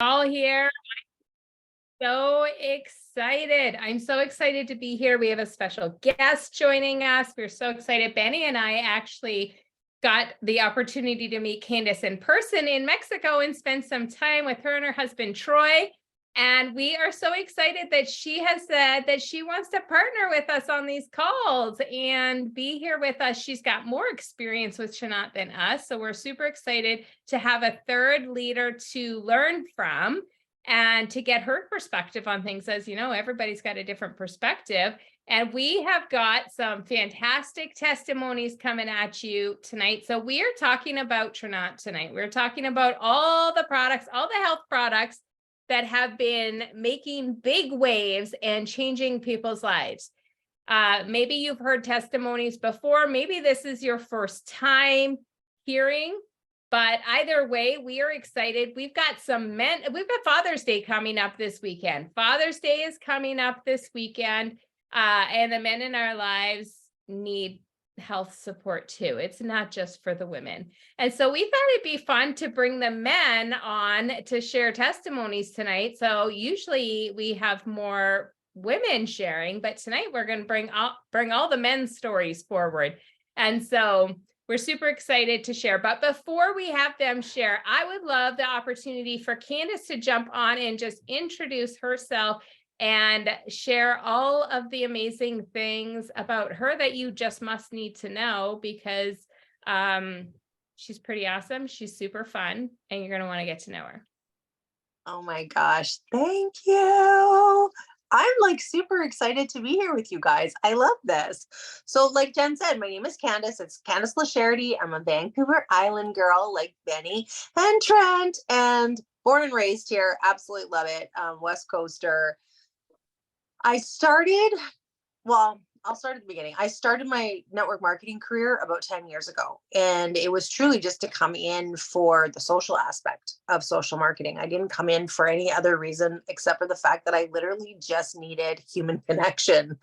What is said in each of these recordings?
All here. So excited. I'm so excited to be here. We have a special guest joining us. We're so excited. Benny and I actually got the opportunity to meet Candace in person in Mexico and spend some time with her and her husband, Troy. And we are so excited that she has said that she wants to partner with us on these calls and be here with us. She's got more experience with Shanat than us. So we're super excited to have a third leader to learn from and to get her perspective on things. As you know, everybody's got a different perspective. And we have got some fantastic testimonies coming at you tonight. So we are talking about Trinot tonight. We're talking about all the products, all the health products that have been making big waves and changing people's lives. Maybe you've heard testimonies before. Maybe this is your first time hearing. But either way, we are excited. We've got Father's Day coming up this weekend. Father's Day is coming up this weekend. And the men in our lives need health support too. It's not just for the women. And so we thought it'd be fun to bring the men on to share testimonies tonight. So usually we have more women sharing, but tonight we're going to bring all the men's stories forward. And so we're super excited to share. But before we have them share, I would love the opportunity for Candace to jump on and just introduce herself and share all of the amazing things about her that you just must need to know, because she's pretty awesome. She's super fun, and you're going to want to get to know her. Oh my gosh, thank you. I'm like super excited to be here with you guys. I love this. So, like Jen said, my name is Candace. It's Candace LaCharity. I'm a Vancouver Island girl, like Benny and Trent, and born and raised here. Absolutely love it. West Coaster. I started, well, I'll start at the beginning. I started my network marketing career about 10 years ago, and it was truly just to come in for the social aspect of social marketing. I didn't come in for any other reason except for the fact that I literally just needed human connection.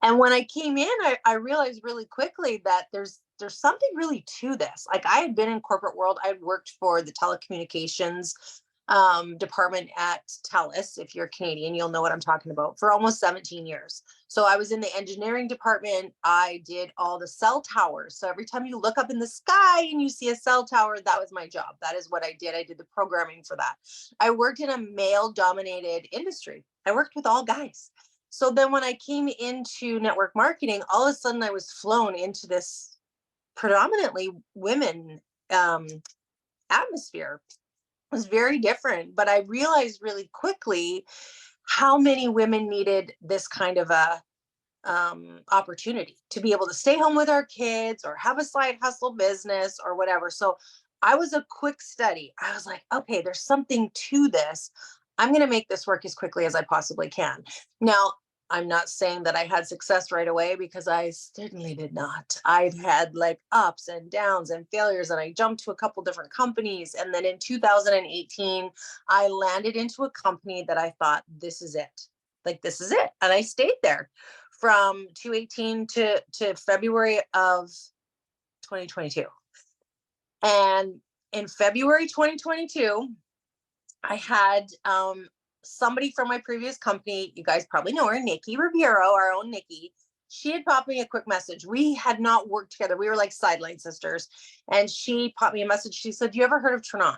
And when I came in, I realized really quickly that there's something really to this. Like, I had been in corporate world. I had worked for the telecommunications department at TELUS. If you're Canadian, you'll know what I'm talking about, for almost 17 years. So I was in the engineering department. I did all the cell towers. So every time you look up in the sky and you see a cell tower, that was my job. That is what I did. I did the programming for that. I worked in a male dominated industry. I worked with all guys. So then when I came into network marketing, all of a sudden I was flown into this predominantly women atmosphere. It was very different, but I realized really quickly how many women needed this kind of a opportunity to be able to stay home with our kids or have a side hustle business or whatever. So I was a quick study. I was like, okay, there's something to this. I'm going to make this work as quickly as I possibly can. Now, I'm not saying that I had success right away, because I certainly did not. I've had like ups and downs and failures, and I jumped to a couple different companies. And then in 2018, I landed into a company that I thought, this is it. Like, this is it. And I stayed there from 2018 to February of 2022. And in February 2022, I had somebody from my previous company. You guys probably know her, Nikki Ribeiro, our own Nikki. She had popped me a quick message. We had not worked together. We were like sideline sisters. And she popped me a message. She said, you ever heard of Trinot?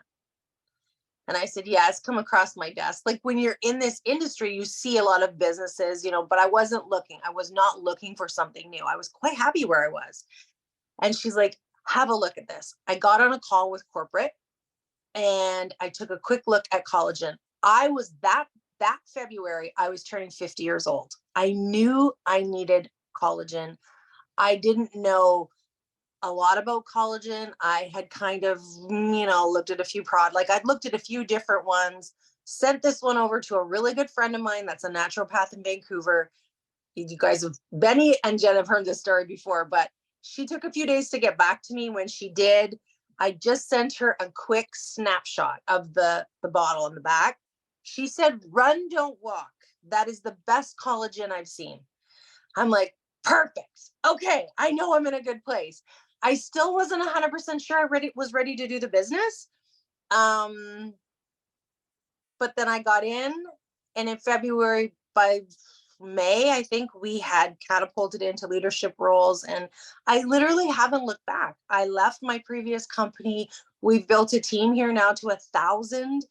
And I said, yeah, it's come across my desk. Like, when you're in this industry, you see a lot of businesses, but I wasn't looking. I was not looking for something new. I was quite happy where I was. And she's like, have a look at this. I got on a call with corporate, and I took a quick look at collagen. I was that February, I was turning 50 years old. I knew I needed collagen. I didn't know a lot about collagen. I had kind of, looked at a few I'd looked at a few different ones, sent this one over to a really good friend of mine that's a naturopath in Vancouver. You guys Benny and Jen have heard this story before, but she took a few days to get back to me. When she did, I just sent her a quick snapshot of the bottle in the back. She said, run, don't walk. That is the best collagen I've seen. I'm like, perfect. Okay, I know I'm in a good place. I still wasn't 100% sure I was ready to do the business. but then I got in, and in February, by May, I think we had catapulted into leadership roles, and I literally haven't looked back. I left my previous company. We've built a team here now to 1,000.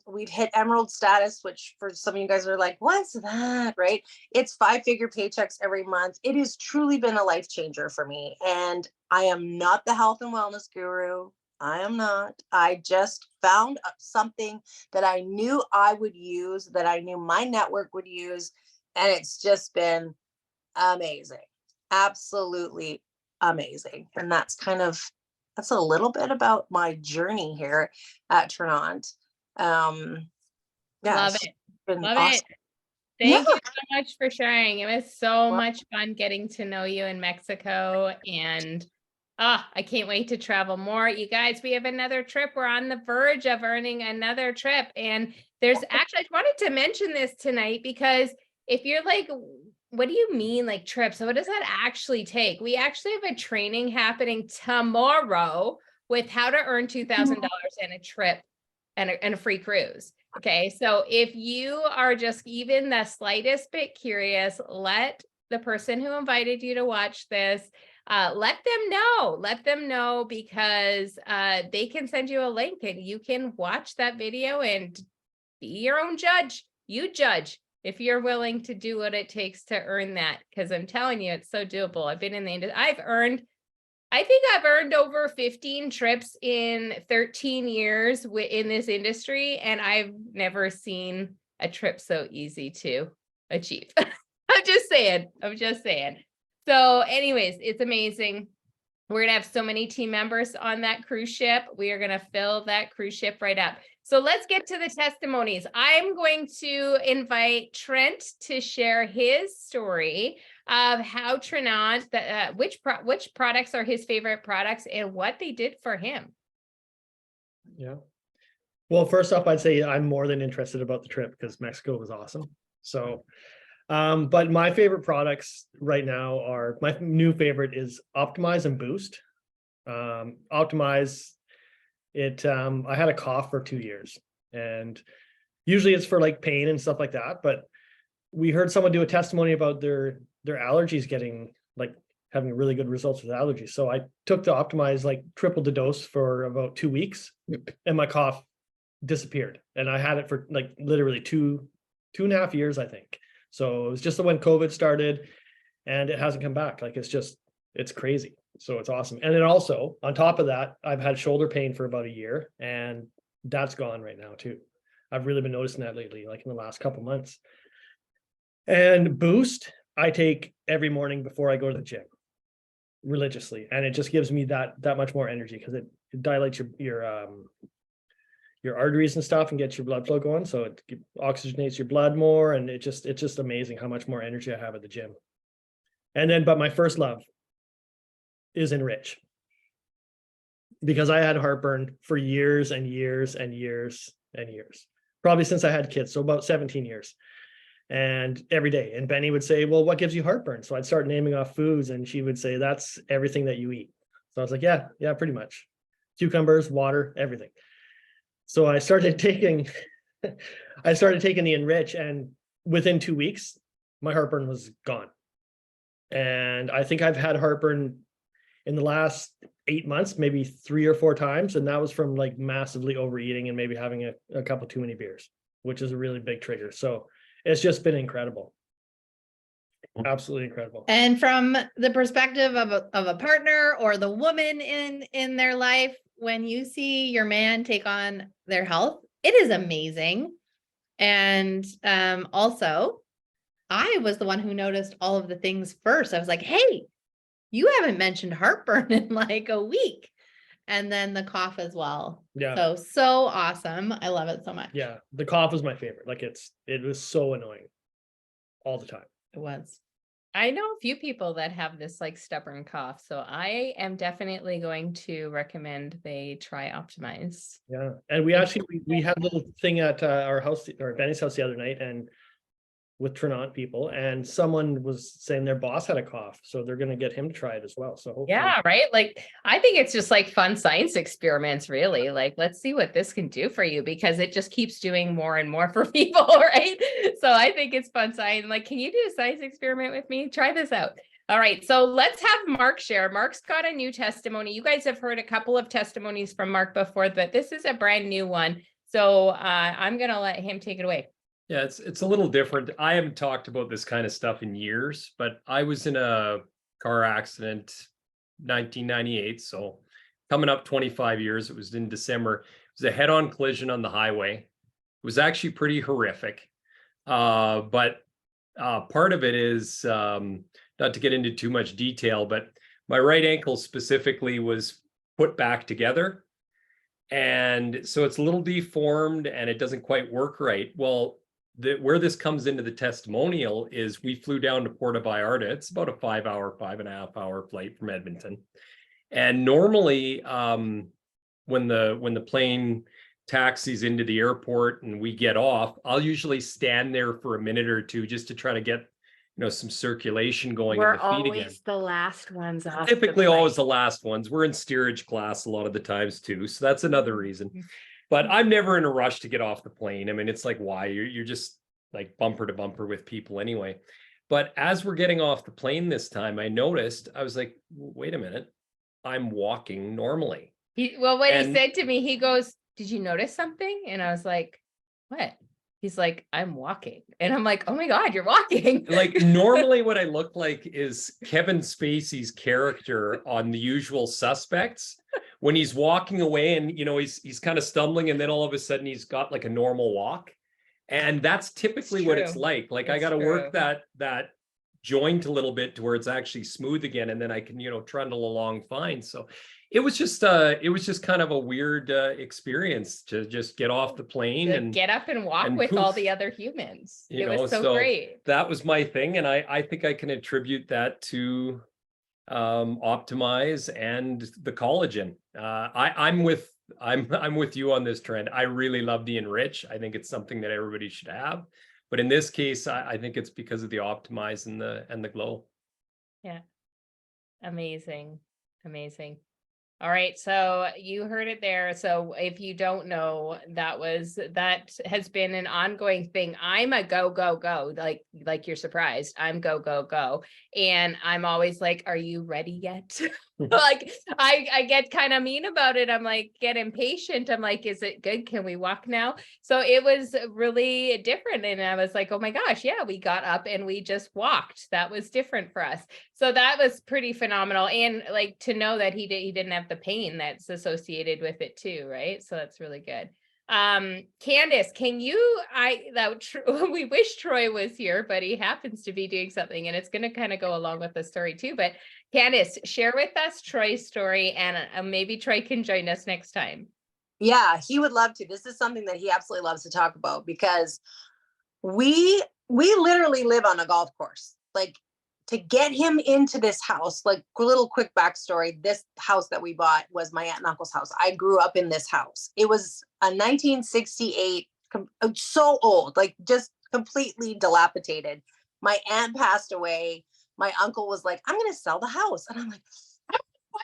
We've hit emerald status, which for some of you guys are like, what's that? Right? It's 5-figure paychecks every month. It has truly been a life changer for me. And I am not the health and wellness guru. I am not. I just found something that I knew I would use, that I knew my network would use. And it's just been amazing. Absolutely amazing. And that's a little bit about my journey here at Trinont. Yeah, Love it's it. been Love awesome. it. Yeah. Thank you so much for sharing. It was so Well, much fun getting to know you in Mexico, and I can't wait to travel more. You guys, we have another trip. We're on the verge of earning another trip. And there's actually, I wanted to mention this tonight because if you're like, what do you mean like trips? So what does that actually take? We actually have a training happening tomorrow with how to earn $2,000 and a trip and a free cruise. Okay, so if you are just even the slightest bit curious, let the person who invited you to watch this, let them know because they can send you a link and you can watch that video and be your own judge. You judge if you're willing to do what it takes to earn that, because I'm telling you, it's so doable. I've been in the industry. I think I've earned over 15 trips in 13 years in this industry, and I've never seen a trip so easy to achieve. I'm just saying. So anyways, it's amazing. We're going to have so many team members on that cruise ship. We are going to fill that cruise ship right up. So let's get to the testimonies. I'm going to invite Trent to share his story of how Trinont, which products are his favorite products and what they did for him. Yeah. Well, first off, I'd say I'm more than interested about the trip because Mexico was awesome. So, but my favorite products right now are, my new favorite is Optimize and Boost. Optimize, I had a cough for 2 years, and usually it's for like pain and stuff like that. But we heard someone do a testimony about their allergies having really good results with allergies. So I took the Optimize, tripled the dose for about 2 weeks, and my cough disappeared. And I had it for literally two and a half years, I think. So it was just when COVID started, and it hasn't come back. It's crazy. So it's awesome. And then also on top of that, I've had shoulder pain for about a year, and that's gone right now too. I've really been noticing that lately, in the last couple months. And Boost, I take every morning before I go to the gym religiously. And it just gives me that much more energy because it dilates your arteries and stuff and gets your blood flow going. So it oxygenates your blood more. And it's just amazing how much more energy I have at the gym. And then, but my first love is Enrich, because I had heartburn for years and years and years and years, probably since I had kids. So about 17 years. And every day. And Benny would say, well, what gives you heartburn? So I'd start naming off foods, and she would say, that's everything that you eat. So I was like, yeah, pretty much. Cucumbers, water, everything. So I started taking the Enrich, and within 2 weeks, my heartburn was gone. And I think I've had heartburn in the last 8 months, maybe 3 or 4 times. And that was from massively overeating and maybe having a couple too many beers, which is a really big trigger. So it's just been incredible. Absolutely incredible. And from the perspective of a partner or the woman in their life, when you see your man take on their health, it is amazing. And also, I was the one who noticed all of the things first. I was like, hey, you haven't mentioned heartburn in a week. And then the cough as well. Yeah. So awesome. I love it so much. Yeah. The cough was my favorite. It was so annoying all the time. It was. I know a few people that have this stubborn cough, so I am definitely going to recommend they try Optimize. Yeah. And we actually, we had a little thing at our house, or Benny's house the other night, and with Trinont people, and someone was saying their boss had a cough, so they're going to get him to try it as well. So hopefully, Yeah, right. Like, I think it's just like fun science experiments, really. Like, let's see what this can do for you, because it just keeps doing more and more for people, right? So I think it's fun science. Like, can you do a science experiment with me? Try this out. All right, so let's have Mark share. Mark's got a new testimony. You guys have heard a couple of testimonies from Mark before, but this is a brand new one. So I'm gonna let him take it away. Yeah, it's a little different. I haven't talked about this kind of stuff in years, but I was in a car accident 1998, so coming up 25 years. It was in December. It was a head-on collision on the highway. It was actually pretty horrific. But part of it is, not to get into too much detail, but my right ankle specifically was put back together. And so it's a little deformed and it doesn't quite work right. Well, where this comes into the testimonial is we flew down to Puerto Vallarta. It's about a 5.5-hour flight from Edmonton. And normally, when the plane taxis into the airport and we get off, I'll usually stand there for a minute or two just to try to get, some circulation going in the feet again. The last ones off. Typically always the last ones. We're in steerage class a lot of the times too. So that's another reason. But I'm never in a rush to get off the plane. I mean, it's like, why? You're just like bumper to bumper with people anyway. But as we're getting off the plane this time, I noticed, I was like, wait a minute, I'm walking normally. He said to me, he goes, "Did you notice something?" And I was like, "What?" He's like, "I'm walking." And I'm like, "Oh my God, you're walking." Like normally what I look like is Kevin Spacey's character on The Usual Suspects when he's walking away and, he's kind of stumbling and then all of a sudden he's got like a normal walk. And that's typically what it's true. like. Like I It's got to work true. that joint a little bit to where it's actually smooth again. And then I can, trundle along fine. So it was just kind of a weird experience to just get off the plane To and get up and walk and with all poof. the other humans. You It know, was so so great. that was my thing. And I think I can attribute that to Optimize and the collagen. I'm with you on this trend. I really love the Enrich. I think it's something that everybody should have. But in this case, I think it's because of the Optimize and the Glow. Yeah. Amazing. Amazing. All right, so you heard it there. So if you don't know, that has been an ongoing thing. I'm a go, go, go. Like you're surprised. I'm go, go, go. And I'm always like, "Are you ready yet?" Like I get kind of mean about it. I'm like, get impatient. I'm like, "Is it good? Can we walk now?" So it was really different. And I was like, "Oh my gosh, yeah, we got up and we just walked." That was different for us. So that was pretty phenomenal. And like to know that he didn't have the pain that's associated with it too, right? So that's really good. Candace, we wish Troy was here, but he happens to be doing something and it's going to kind of go along with the story too. But Candace, share with us Troy's story and maybe Troy can join us next time. Yeah, he would love to. This is something that he absolutely loves to talk about because we literally live on a golf course. Like, to get him into this house, like a little quick backstory, this house that we bought was my aunt and uncle's house. I grew up in this house. It was a 1968, so old, like just completely dilapidated. My aunt passed away. My uncle was like, "I'm going to sell the house." And I'm like, "I don't want to buy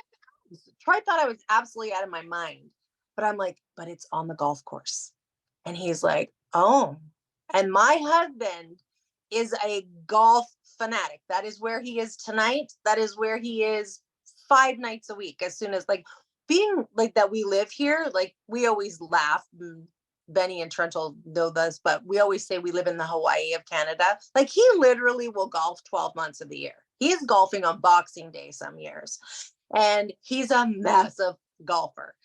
the house." Troy thought I was absolutely out of my mind, but I'm like, "But it's on the golf course." And he's like, "Oh." And my husband is a golf fanatic. That is where he is tonight. That is where he is 5 nights a week. As soon as like being like that, we live here, like we always laugh. Benny and Trent will know this, but we always say we live in the Hawaii of Canada. Like he literally will golf 12 months of the year. He is golfing on Boxing Day some years. And he's a massive golfer.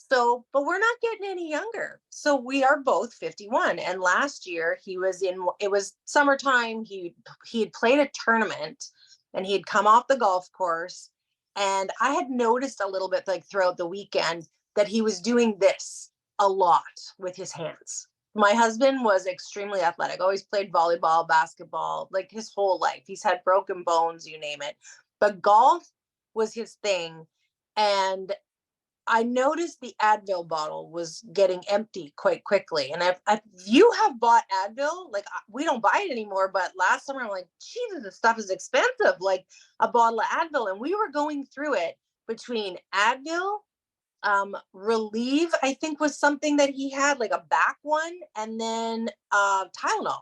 So, but we're not getting any younger. So we are both 51. And last year it was summertime. He had played a tournament and he had come off the golf course. And I had noticed a little bit like throughout the weekend that he was doing this a lot with his hands. My husband was extremely athletic, always played volleyball, basketball, like his whole life. He's had broken bones, you name it. But golf was his thing. And I noticed the Advil bottle was getting empty quite quickly. And if you have bought Advil, like we don't buy it anymore, but last summer I'm like, Jesus, this stuff is expensive, like a bottle of Advil. And we were going through it between Advil, Relieve, I think was something that he had, like a back one, and then Tylenol.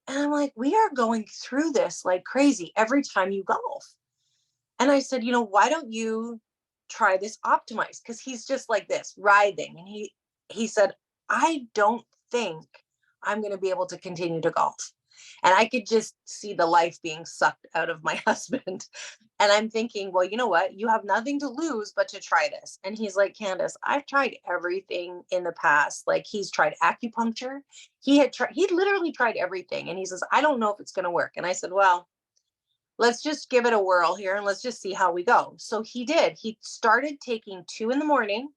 And I'm like, we are going through this like crazy every time you golf. And I said, why don't you try this Optimize? Because he's just like this, writhing. And he said, I don't think I'm going to be able to continue to golf. And I could just see the life being sucked out of my husband. And I'm thinking, well, you know what? You have nothing to lose but to try this. And he's like, Candace, I've tried everything in the past. Like he's tried acupuncture. He literally tried everything. And he says, I don't know if it's going to work. And I said, well, let's just give it a whirl here and let's just see how we go. So he did. He started taking 2 in the morning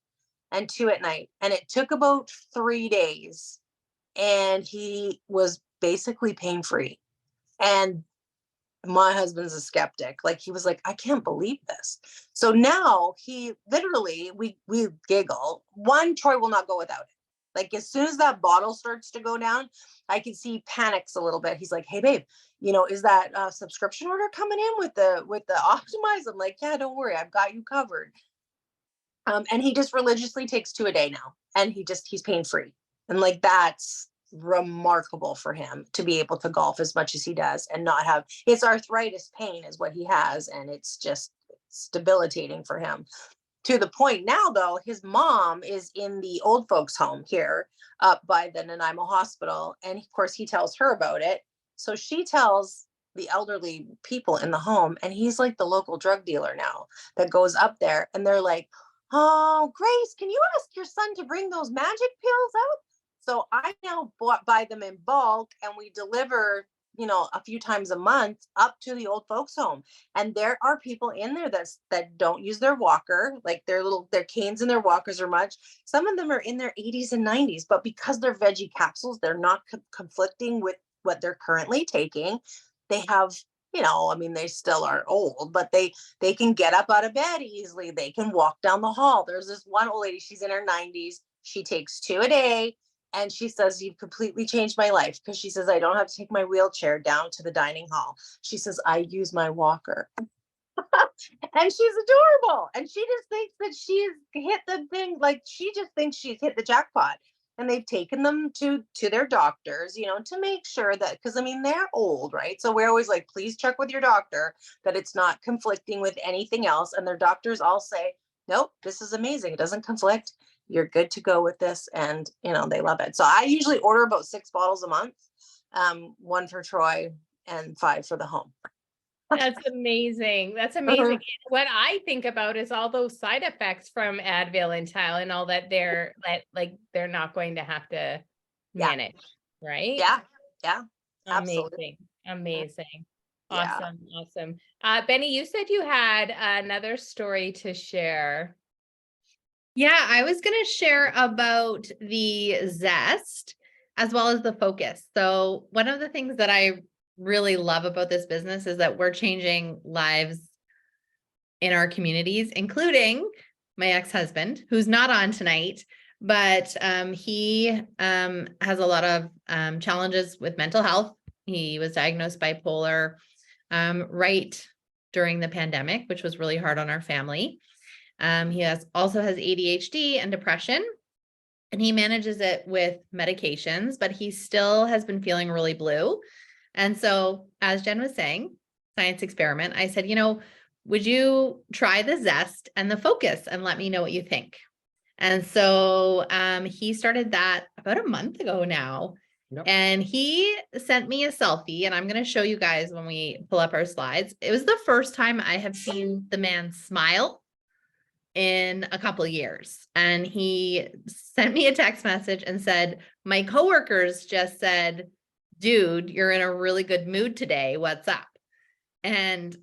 and 2 at night. And it took about 3 days. And he was basically pain-free. And my husband's a skeptic. Like he was like, I can't believe this. So now he literally, we giggle. One, Troy will not go without it. Like as soon as that bottle starts to go down, I can see he panics a little bit. He's like, hey babe, is that subscription order coming in with the Optimize? I'm like, yeah, don't worry. I've got you covered. And he just religiously takes 2 a day now. And he's pain-free. And like, that's remarkable for him to be able to golf as much as he does and not have, it's arthritis pain is what he has. And it's debilitating for him. To the point now, though, his mom is in the old folks home here up by the Nanaimo Hospital. And of course, he tells her about it. So she tells the elderly people in the home, and he's like the local drug dealer now that goes up there. And they're like, oh, Grace, can you ask your son to bring those magic pills out? So I now buy them in bulk and we deliver, a few times a month up to the old folks home. And there are people in there that don't use their walker, like their canes and their walkers are much. Some of them are in their 80s and 90s, but because they're veggie capsules, they're not conflicting with what they're currently taking. They have, they still are old, but they can get up out of bed easily. They can walk down the hall. There's this one old lady, she's in her 90s. She takes 2 a day. And she says, you've completely changed my life, because she says, I don't have to take my wheelchair down to the dining hall. She says, I use my walker. And she's adorable. And she just thinks that she's hit the thing. Like she just thinks she's hit the jackpot. And they've taken them to their doctors, to make sure that, because they're old, right? So we're always like, please check with your doctor that it's not conflicting with anything else. And their doctors all say, nope, this is amazing. It doesn't conflict. You're good to go with this. And, they love it. So I usually order about 6 bottles a month, 1 for Troy and 5 for the home. That's amazing. That's amazing. What I think about is all those side effects from Advil and Tylenol that they're not going to have to manage, right? Yeah. Yeah. Amazing. Amazing. Yeah. Awesome. Benny, you said you had another story to share. Yeah, I was going to share about the zest as well as the focus. So one of the things that I really love about this business is that we're changing lives in our communities, including my ex-husband, who's not on tonight, but he has a lot of challenges with mental health. He was diagnosed bipolar right during the pandemic, which was really hard on our family. He also has ADHD and depression, and he manages it with medications, but he still has been feeling really blue. And so, as Jen was saying, science experiment, I said, would you try the zest and the focus and let me know what you think? And so he started that about a month ago now. Yep. And he sent me a selfie, and I'm going to show you guys when we pull up our slides. It was the first time I have seen the man smile in a couple of years. And he sent me a text message and said, my coworkers just said, dude, you're in a really good mood today. What's up? And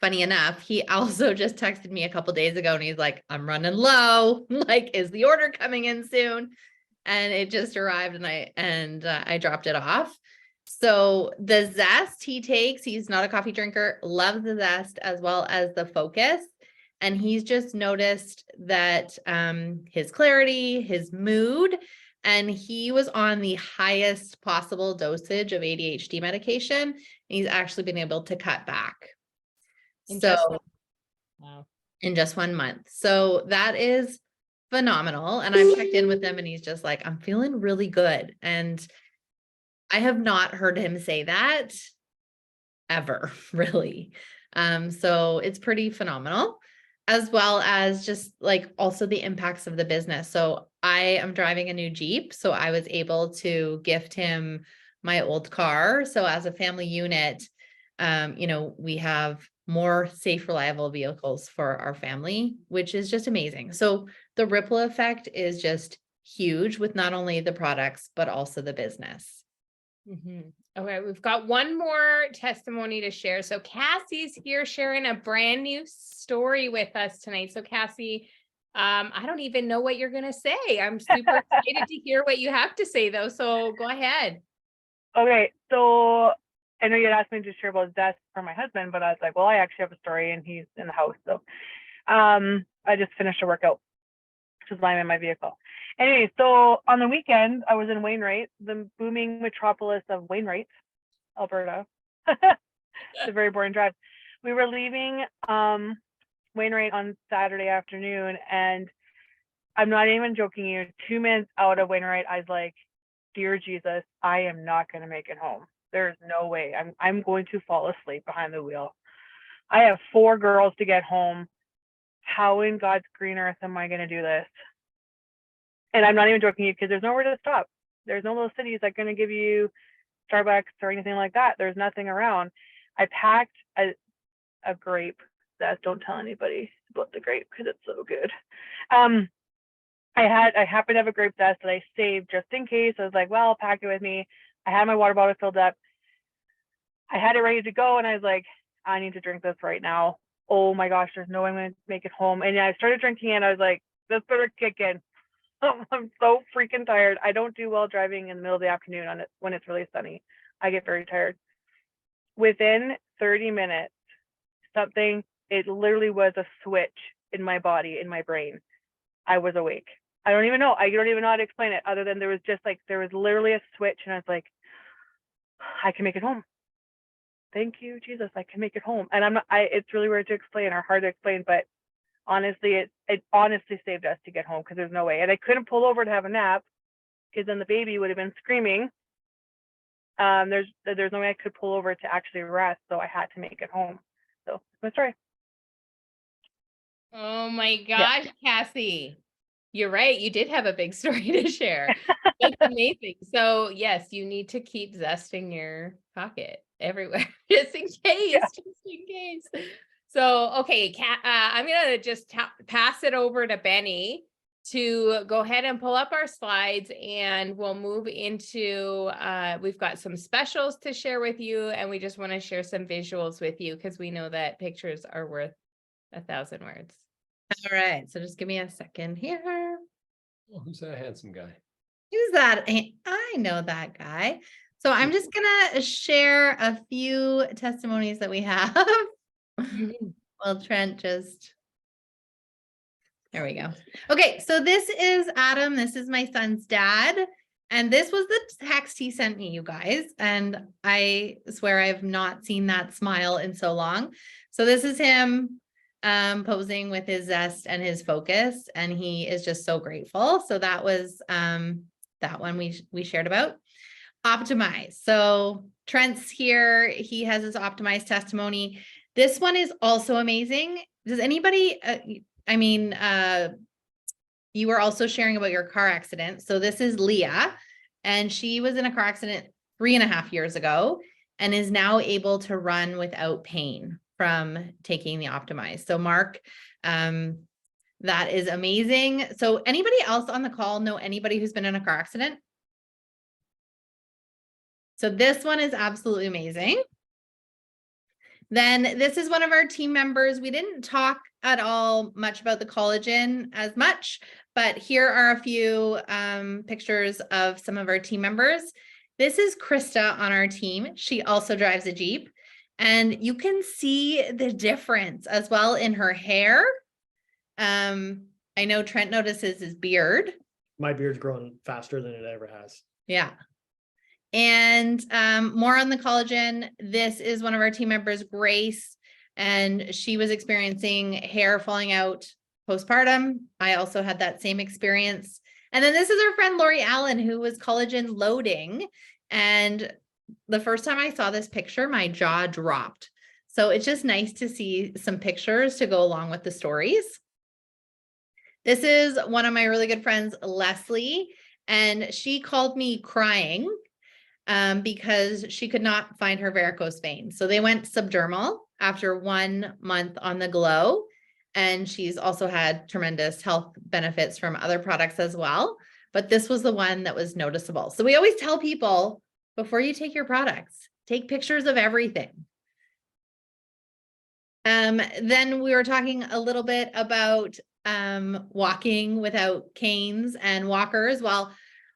funny enough, he also just texted me a couple of days ago and he's like, I'm running low. Like, is the order coming in soon? And it just arrived and I dropped it off. So the zest he takes, he's not a coffee drinker, loves the zest as well as the focus. And he's just noticed that his clarity, his mood, and he was on the highest possible dosage of ADHD medication. And he's actually been able to cut back. In So just Wow. in just 1 month. So that is phenomenal. And I've checked in with him and he's just like, I'm feeling really good. And I have not heard him say that ever, really. So it's pretty phenomenal, as well as just like also the impacts of the business. So I am driving a new Jeep, so I was able to gift him my old car. So as a family unit, we have more safe, reliable vehicles for our family, which is just amazing. So the ripple effect is just huge with not only the products, but also the business. Okay, we've got one more testimony to share. So Cassie's here sharing a brand new story with us tonight. So Cassie, I don't even know what you're going to say. I'm super excited to hear what you have to say though. So go ahead. Okay, so I know you had asked me to share about Zest for my husband, but I was like, well, I actually have a story and he's in the house. So I just finished a workout, which is why I'm in my vehicle. Anyway, so on the weekend, I was in Wainwright, the booming metropolis of Wainwright, Alberta. It's a very boring drive. We were leaving Wainwright on Saturday afternoon, and I'm not even joking you, 2 minutes out of Wainwright, I was like, dear Jesus, I am not going to make it home. There's no way. I'm going to fall asleep behind the wheel. I have 4 girls to get home. How in God's green earth am I going to do this? And I'm not even joking you, because there's nowhere to stop. There's no little cities that are going to give you Starbucks or anything like that. There's nothing around. I packed a grape. That don't tell anybody about the grape because it's so good. I happen to have a grape zest that I saved just in case. I was like, well, I'll pack it with me. I had my water bottle filled up. I had it ready to go, and I was like, I need to drink this right now. Oh my gosh, there's no way I'm going to make it home. And I started drinking it. I was like, this better kick in. I'm so freaking tired. I don't do well driving in the middle of the afternoon when it's really sunny. I get very tired. Within 30 minutes, it literally was a switch in my body, in my brain. I was awake. I don't even know how to explain it, other than there was literally a switch, and I was like, I can make it home. Thank you, Jesus, I can make it home. And it's really weird to explain or hard to explain, but honestly, it honestly saved us to get home, because there's no way. And I couldn't pull over to have a nap, because then the baby would have been screaming. There's no way I could pull over to actually rest, so I had to make it home. So that's my story. Oh my gosh, Cassie. You're right. You did have a big story to share. That's amazing. So yes, you need to keep zesting your pocket everywhere, just in case, just in case. So, okay, I'm going to just pass it over to Benny to go ahead and pull up our slides, and we'll move into, we've got some specials to share with you, and we just want to share some visuals with you because we know that pictures are worth 1,000 words. All right. So just give me a second here. Oh, who's that handsome guy? Who's that? I know that guy. So I'm just going to share a few testimonies that we have. Well, Trent just, there we go. Okay, so this is Adam. This is my son's dad. And this was the text he sent me, you guys. And I swear I've not seen that smile in so long. So this is him posing with his zest and his focus. And he is just so grateful. So that was that one we shared about. Optimize. So Trent's here. He has his optimized testimony. This one is also amazing. Does anybody, you were also sharing about your car accident. So this is Leah, and she was in a car accident 3.5 years ago and is now able to run without pain from taking the Optimize. So Mark, that is amazing. So anybody else on the call know anybody who's been in a car accident? So this one is absolutely amazing. Then this is one of our team members. We didn't talk at all much about the collagen as much, but here are a few pictures of some of our team members. This is Krista on our team. She also drives a Jeep, and you can see the difference as well in her hair I know Trent notices his beard. My beard's growing faster than it ever has. Yeah. And more on the collagen. This is one of our team members, Grace, and she was experiencing hair falling out postpartum. I also had that same experience. And then this is our friend Lori Allen, who was collagen loading. And the first time I saw this picture, my jaw dropped. So it's just nice to see some pictures to go along with the stories. This is one of my really good friends, Leslie, and she called me crying because she could not find her varicose vein. So they went subdermal after 1 month on the Glow. And she's also had tremendous health benefits from other products as well. But this was the one that was noticeable. So we always tell people, before you take your products, take pictures of everything. Then we were talking a little bit about walking without canes and walkers. Well,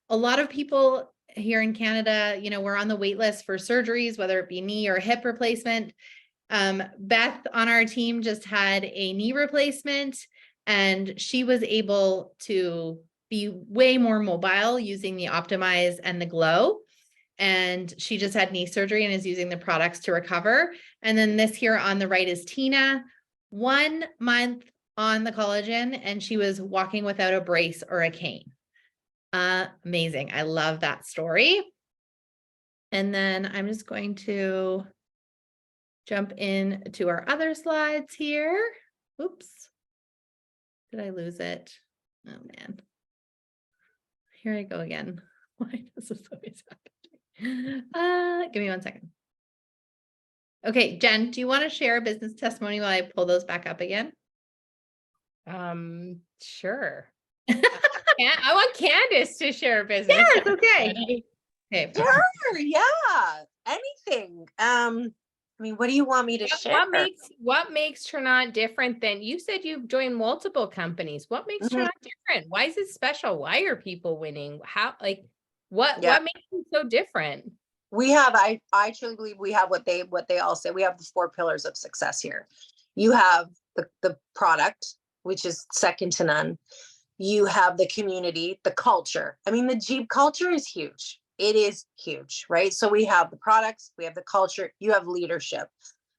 a lot of people here in Canada, you know, we're on the wait list for surgeries, whether it be knee or hip replacement. Beth on our team just had a knee replacement and she was able to be way more mobile using the Optimize and the Glow. And she just had knee surgery and is using the products to recover. And then this here on the right is Tina, 1 month on the collagen, and she was walking without a brace or a cane. Amazing. I love that story. And then I'm just going to jump in to our other slides here. Oops. Did I lose it? Oh man. Here I go again. Why does this always happen? Give me 1 second. Okay, Jen, do you want to share a business testimony while I pull those back up again? Sure. Yeah, I want Candace to share a business. Yes, okay. Okay. Sure, yeah, anything. I mean, what do you want me to share? What makes Trinont different than you said you've joined multiple companies? What makes Mhm. Trinont different? Why is it special? Why are people winning? How, like, what Yeah. makes it so different? We have, I truly believe we have what they all say. We have the 4 pillars of success here. You have the product, which is second to none. You have the community, the culture. I mean, the Jeep culture is huge. It is huge, right? So we have the products, we have the culture, you have leadership.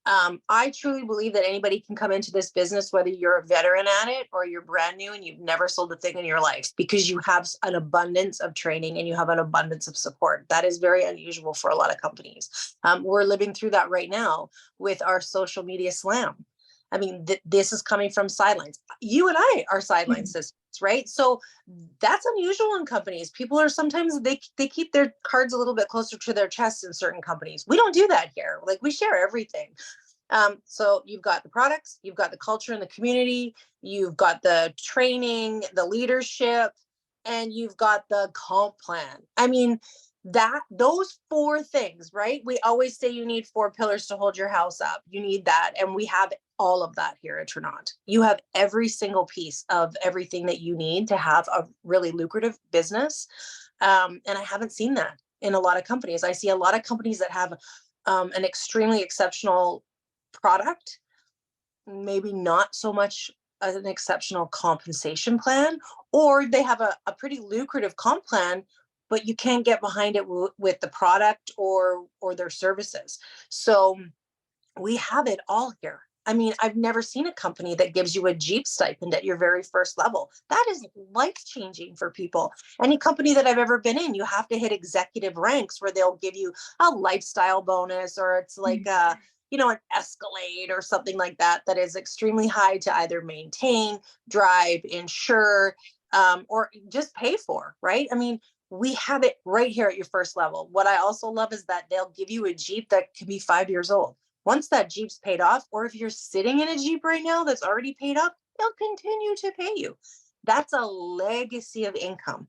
I truly believe that anybody can come into this business, whether you're a veteran at it or you're brand new and you've never sold a thing in your life, because you have an abundance of training and you have an abundance of support. That is very unusual for a lot of companies. We're living through that right now with our social media slam. I mean, this is coming from Sidelines. You and I are Sideline sisters, right? So that's unusual in companies. People are sometimes, they keep their cards a little bit closer to their chest in certain companies. We don't do that here. Like, we share everything. So you've got the products, you've got the culture and the community, you've got the training, the leadership, and you've got the comp plan. I mean, those 4 things, right? We always say you need 4 pillars to hold your house up. You need that. And we have all of that here at Trinont. You have every single piece of everything that you need to have a really lucrative business. And I haven't seen that in a lot of companies. I see a lot of companies that have an extremely exceptional product, maybe not so much an exceptional compensation plan, or they have a pretty lucrative comp plan, but you can't get behind it with the product or their services. So we have it all here. I mean, I've never seen a company that gives you a Jeep stipend at your very first level. That is life-changing for people. Any company that I've ever been in, you have to hit executive ranks where they'll give you a lifestyle bonus, or it's like an Escalade or something like that, that is extremely high to either maintain, drive, insure, or just pay for, right? I mean, we have it right here at your first level. What I also love is that they'll give you a Jeep that could be 5 years old. Once that Jeep's paid off, or if you're sitting in a Jeep right now that's already paid up, they'll continue to pay you. That's a legacy of income,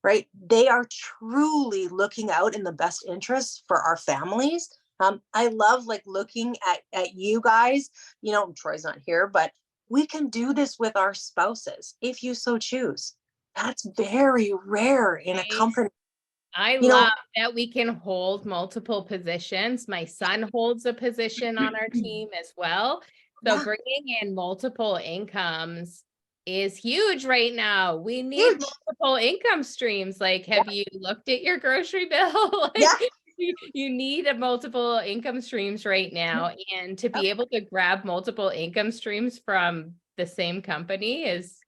right? They are truly looking out in the best interests for our families. I love looking at you guys. Troy's not here, but we can do this with our spouses if you so choose. That's very rare in a company. I love that we can hold multiple positions. My son holds a position on our team as well. So Yeah. bringing in multiple incomes is huge right now. We need Huge. multiple income streams. Like, have you looked at your grocery bill? Like, Yeah. you need a multiple income streams right now. And to be able to grab multiple income streams from the same company is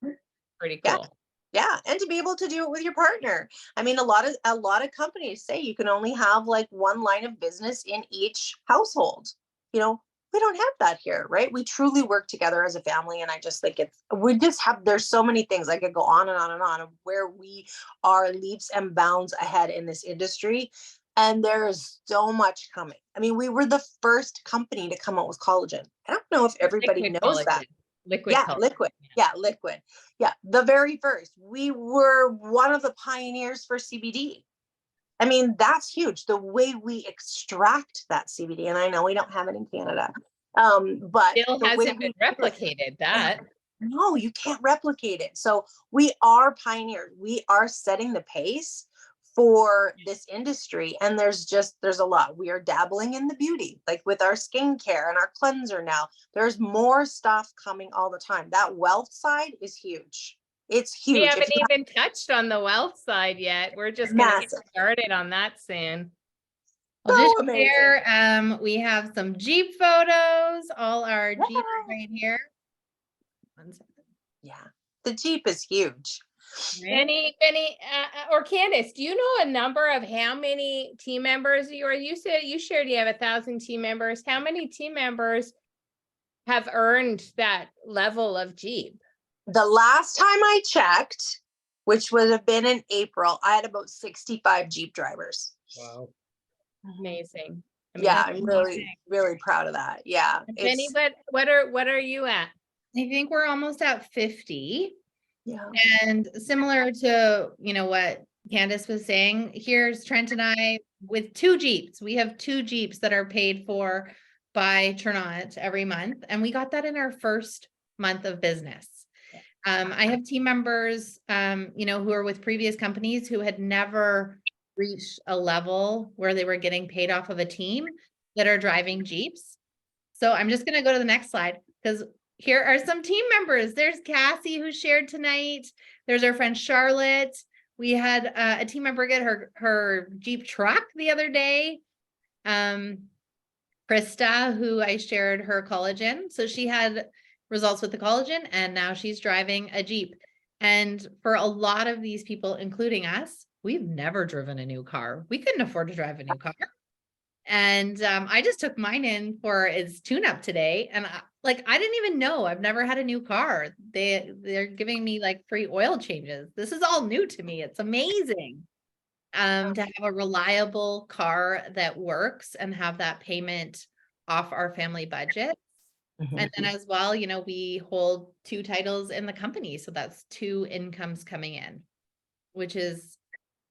pretty Yeah. cool. Yeah, and to be able to do it with your partner. I mean, a lot of companies say you can only have like one line of business in each household. You know, we don't have that here, right? We truly work together as a family, and I just think there's so many things. I could go on and on and on of where we are leaps and bounds ahead in this industry, and there is so much coming. I mean, we were the first company to come out with collagen. I don't know if everybody Liquid knows that. collagen. Liquid Yeah, collagen. liquid. Yeah, liquid. Yeah, the very first. We were one of the pioneers for CBD. I mean, that's huge. The way we extract that CBD, and I know we don't have it in Canada, but Still the way hasn't been we do it, replicated that. no, you can't replicate it. So we are pioneers. We are setting the pace for this industry. And there's a lot. We are dabbling in the beauty, like with our skincare and our cleanser now. There's more stuff coming all the time. That wealth side is huge. It's huge. We If haven't you even touched on the wealth side yet. We're just gonna get Massive. started on that soon. I'll So just amazing. share, we have some Jeep photos, all our Jeeps Yeah. right here. One second. Yeah, the Jeep is huge. Benny, or Candace, do you know a number of how many team members you said you shared you have 1,000 team members. How many team members have earned that level of Jeep? The last time I checked, which would have been in April, I had about 65 Jeep drivers. Wow. Amazing. Yeah, Amazing. I'm really, really proud of that. Yeah. Benny, It's, what are you at? I think we're almost at 50. yeah. And similar to, what Candace was saying, here's Trent and I with 2 Jeeps. We have 2 Jeeps that are paid for by Ternaunt every month. And we got that in our first month of business. I have team members, who are with previous companies who had never reached a level where they were getting paid off of a team that are driving Jeeps. So I'm just going to go to the next slide because here are some team members. There's Cassie who shared tonight. There's our friend Charlotte. We had a team member get her Jeep truck the other day. Krista, who I shared her collagen. So she had results with the collagen and now she's driving a Jeep. And for a lot of these people, including us, we've never driven a new car. We couldn't afford to drive a new car. And I just took mine in for its tune-up today. And I didn't even know. I've never had a new car. They're giving me like free oil changes. This is all new to me. It's amazing to have a reliable car that works and have that payment off our family budget. And then as well, we hold 2 titles in the company. So that's 2 incomes coming in, which is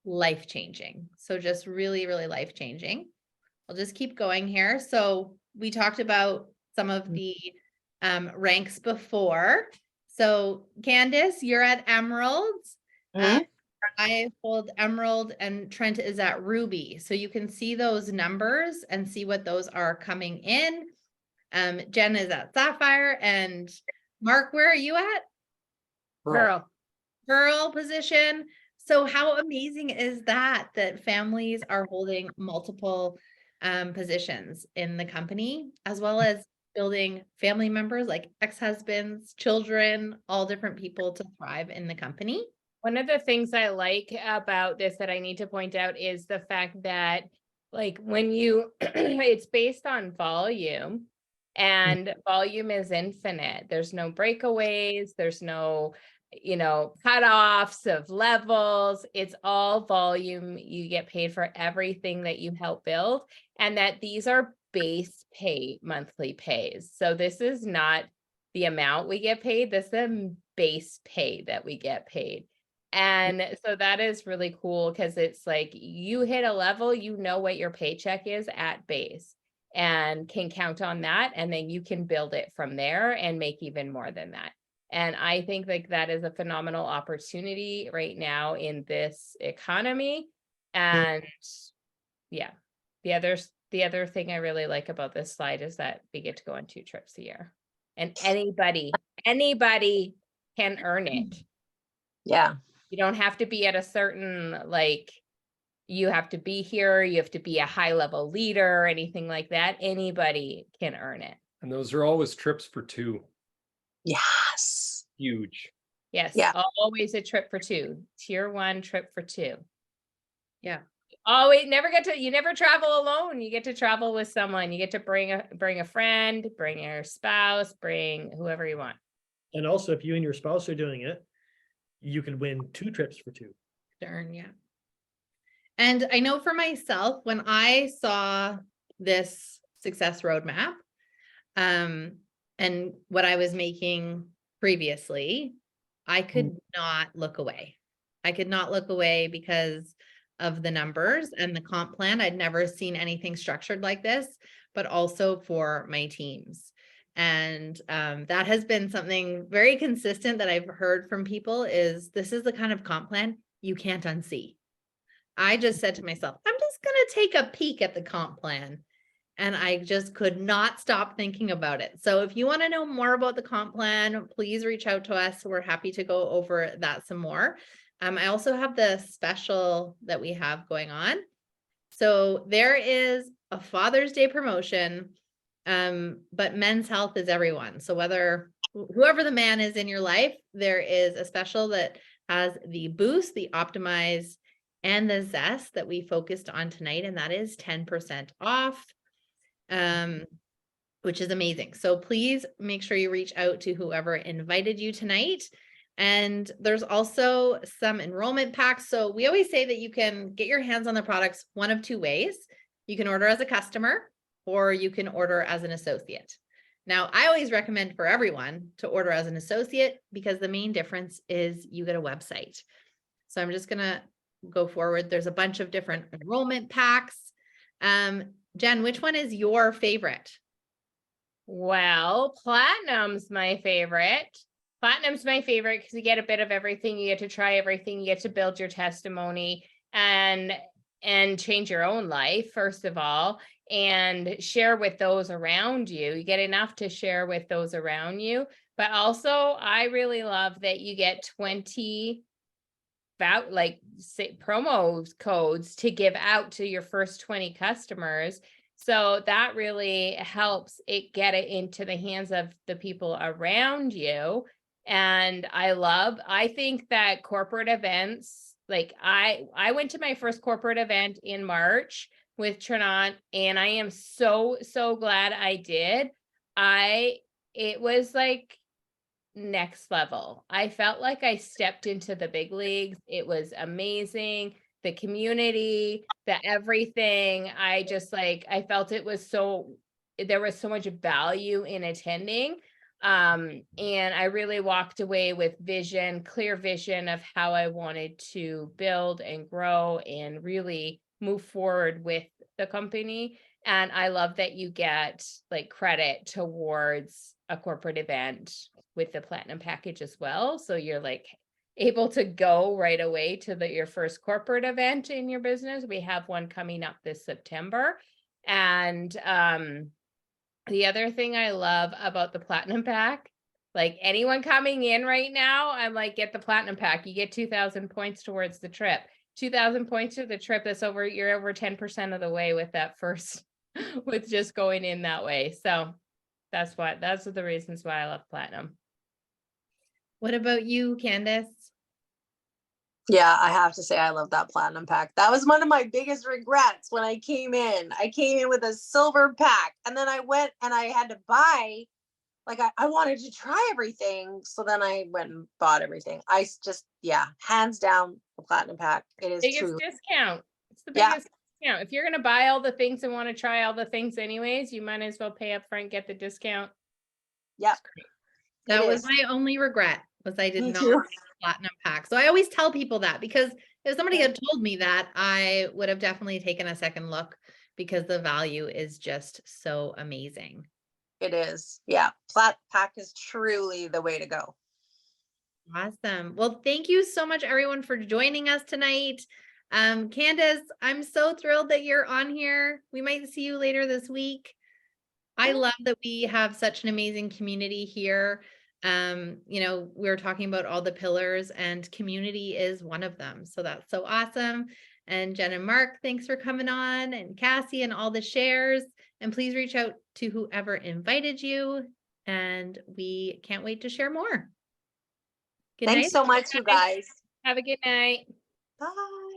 life-changing. So just really, really life-changing. I'll just keep going here. So we talked about some of the ranks before. So Candace, you're at Emerald. I hold Emerald and Trent is at Ruby. So you can see those numbers and see what those are coming in. Jen is at Sapphire and Mark, where are you at? Pearl position. So how amazing is that families are holding multiple positions in the company, as well as building family members like ex-husbands, children, all different people to thrive in the company. One of the things I like about this that I need to point out is the fact that like when it's based on volume and volume is infinite. There's no breakaways. There's no, cutoffs of levels. It's all volume. You get paid for everything that you help build, and that these are base pay monthly pays. So this is not the amount we get paid. This is the base pay that we get paid. And so that is really cool because it's like you hit a level, what your paycheck is at base and can count on that. And then you can build it from there and make even more than that. And I think like that is a phenomenal opportunity right now in this economy. And yeah, the other thing I really like about this slide is that we get to go on 2 trips a year. and anybody can earn it. Yeah. You don't have to be at a certain, like, you have to be here, you have to be a high level leader or anything like that. Anybody can earn it. And those are always trips for two. Yes. Huge. Yes, Yeah. always a trip for two. Tier 1 trip for two. Yeah. Always you never travel alone. You get to travel with someone. You get to bring a friend, bring your spouse, bring whoever you want. And also, if you and your spouse are doing it, you can win 2 trips for 2. Darn, yeah. And I know for myself, when I saw this success roadmap, and what I was making previously, I could not look away. I could not look away because of the numbers and the comp plan. I'd never seen anything structured like this, but also for my teams. And that has been something very consistent that I've heard from people is this is the kind of comp plan you can't unsee. I just said to myself, I'm just going to take a peek at the comp plan. And I just could not stop thinking about it. So if you want to know more about the comp plan, please reach out to us. We're happy to go over that some more. I also have the special that we have going on. So there is a Father's Day promotion, but Men's Health is everyone. So whoever the man is in your life, there is a special that has the Boost, the Optimize, and the Zest that we focused on tonight, and that is 10% off, which is amazing. So please make sure you reach out to whoever invited you tonight. And there's also some enrollment packs. So we always say that you can get your hands on the products one of 2 ways. You can order as a customer, or you can order as an associate. Now, I always recommend for everyone to order as an associate because the main difference is you get a website. So I'm just going to go forward. There's a bunch of different enrollment packs. Jen, which one is your favorite? Well, Platinum's my favorite. Platinum's my favorite because you get a bit of everything. You get to try everything. You get to build your testimony and change your own life, first of all, and share with those around you. You get enough to share with those around you. But also, I really love that you get 20 promo codes to give out to your first 20 customers. So that really helps it get it into the hands of the people around you. And I think that corporate events, like I went to my first corporate event in March with Trinont, and I am so glad I did. It was like next level. I felt like I stepped into the big leagues. It was amazing. The community, the everything. I felt there was so much value in attending. And I really walked away with clear vision of how I wanted to build and grow and really move forward with the company. And I love that you get like credit towards a corporate event with the Platinum package as well. So you're like able to go right away to your first corporate event in your business. We have one coming up this September. And the other thing I love about the Platinum pack, like anyone coming in right now, I'm like, get the Platinum pack. You get 2,000 points towards the trip. 2,000 points to the trip. You're over 10% of the way with that first, with just going in that way. So those are the reasons why I love Platinum. What about you, Candace? Yeah, I have to say I love that Platinum pack. That was one of my biggest regrets when I came in. I came in with a silver pack, and then I went and I had to buy, like I wanted to try everything. So then I went and bought everything. Hands down the Platinum pack. It is Biggest true. discount. It's the biggest discount. If you're going to buy all the things and want to try all the things anyways, you might as well pay up front, get the discount. Yep. That was my only regret, was I did Me not too. buy the Platinum pack. So I always tell people that, because if somebody had told me that, I would have definitely taken a second look, because the value is just so amazing. It is. Yeah. Plat pack is truly the way to go. Awesome. Well, thank you so much, everyone, for joining us tonight. Candace, I'm so thrilled that you're on here. We might see you later this week. I love that we have such an amazing community here. You know, we were talking about all the pillars and community is one of them. So that's so awesome. And Jen and Mark, thanks for coming on, and Cassie and all the shares. And please reach out to whoever invited you. And we can't wait to share more. Good Thanks night. so much, you guys. Have a good night. Bye.